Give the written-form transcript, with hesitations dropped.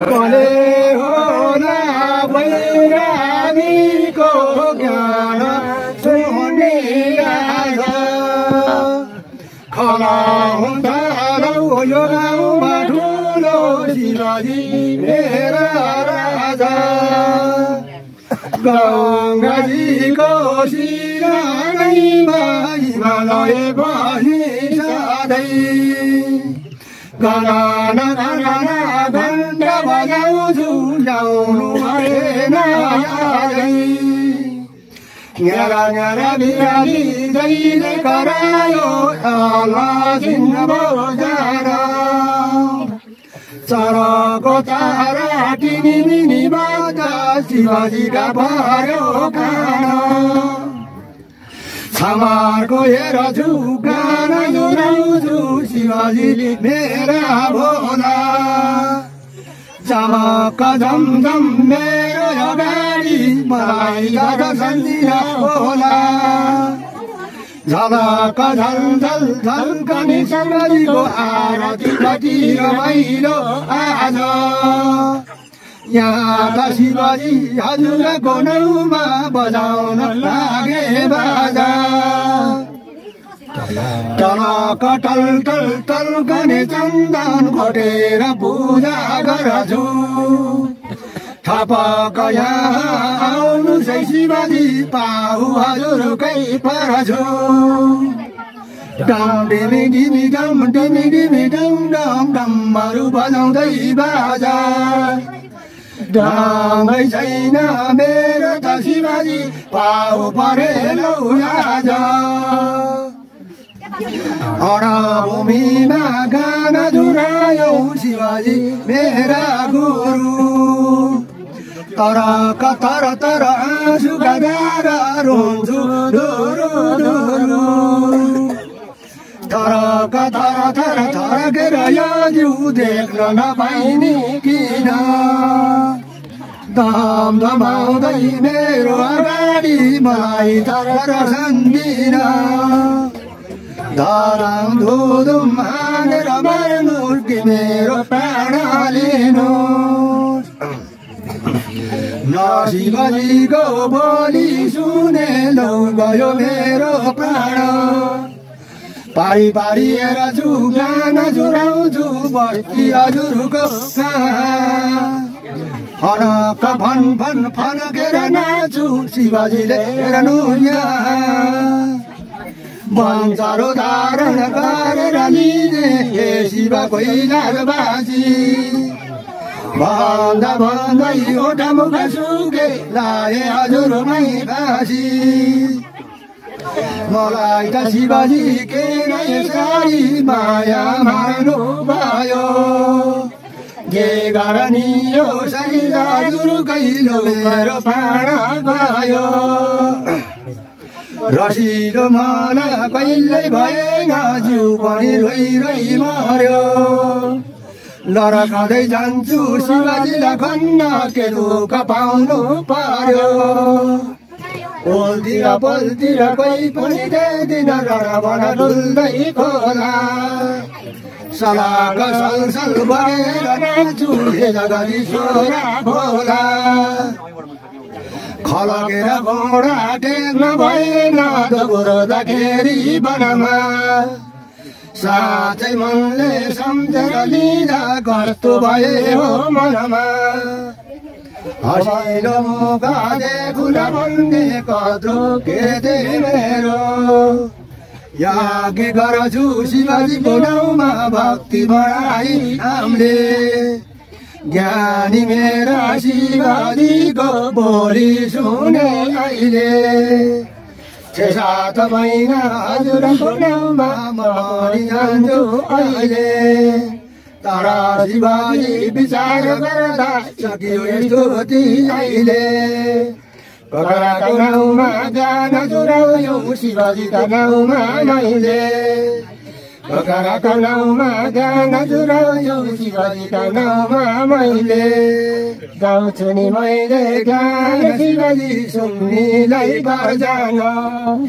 कले होला वैरागीको ज्ञान सुन्ने आज खला हुँदा यो गाउँमा ठुलो शिवजी मेरा राजा गङ्गाजीको शिरानैमा हिमालय बसी सधैँ गना घण्टा बजाउँछु ल्याउनु भएन न्यारा न्यारा बिराली जहिले करायो सिंह बजार चरको तारा टिनी बाजा शिवजीका पर्यो खाना छमारको हेर्छु गाना जुराउँछु शिवजीले मेरा भोला चमक झमझम मेरो अगाडि मलाई सम्झिरा होला झलक झलझल झल्कने शिवजीको आरती कति रमाइलो आज यहाँ त शिवजी हजुरको नाउँमा बजाउन लागे बाजा टलक टल टल टल्कने चन्दन घोटेर पूजा गर्छु थपक यहाँ आउनु चाहिँ शिवजी पाहु हजुरकै पर्छु डम डिमी डिमी डम डिमी डिमी डम डम डमहरू बजाउँदै बाजा ढामै छैन मेरो त शिवजी पाउ परेलौ आज रणभूमिमा गाना जुरायौ शिवजी मेरा गुरु तर कतर तर आँसुका धारा रोन्छु डोरो डोरो तर कतर तर थर्केर यो जिउ देख्न नपाइने किन धम धमाउँदै मेरो अगाडि मलाई तर सम्झिन धरम धुधुम हानेर मार्नु कि मेरो प्राण लिनु न शिवजीको बोली सुने लौ गयो मेरो प्राण पारी पारी हेर्छु गाना जुराउँछु बस्ती हजुरको फनक फन फन फनकेर नाच्छु शिवजीले हेर्नु बन्चरो धारण गरेर लिने हे शिव कैलाशवासी भन्दा भन्दै ओठा मुख सुके लाए हजुरमै बासी मलाई त शिवजी के नै सारी माया मार्नु भयो के गर्ने यो शरीर हजुरकै मेरो प्राण गयो रसिलो मन कहिल्यै भएन जिउ पनि रोइ रोइ मर्यो लरकाउँदै जान्छु शिवजीलाई खन्न के दुःख पाउनु पर्यो पोलतिर पोलतिर कोही पनि देख्दिन रडबड डुल्दै खोला सलाक सलसल बगेर नाच्छु हे जगदी छोरा भोला खलकेर घोडा टेक्न भएन दोहोर्दाखेरि वनमा साँच्चै मनले सम्झेर लिँदा कस्तो भए हो मनमा हसिलो मुख देखुन भन्ने कत्रो के मेरो याज्ञ गर्छु शिवजीको नाउँमा भक्ति बढाई हामीले ज्ञानी मेरा शिवजीको बोली सुने अहिले 6-7 महिना हजुरको नाउँमा मरि जान्छु अहिले तर शिवजी विचार गर्दा सकियो स्तुति अहिले ककराको नाउँमा गाना जुराउनु शिवजीका नाउँमा मैले ककराको नाउँमा गाना जुराउनु शिवजीका नाउँमा मैले गाउँछु नि मैले गाना शिवजी सुन्नेलाई बजाउन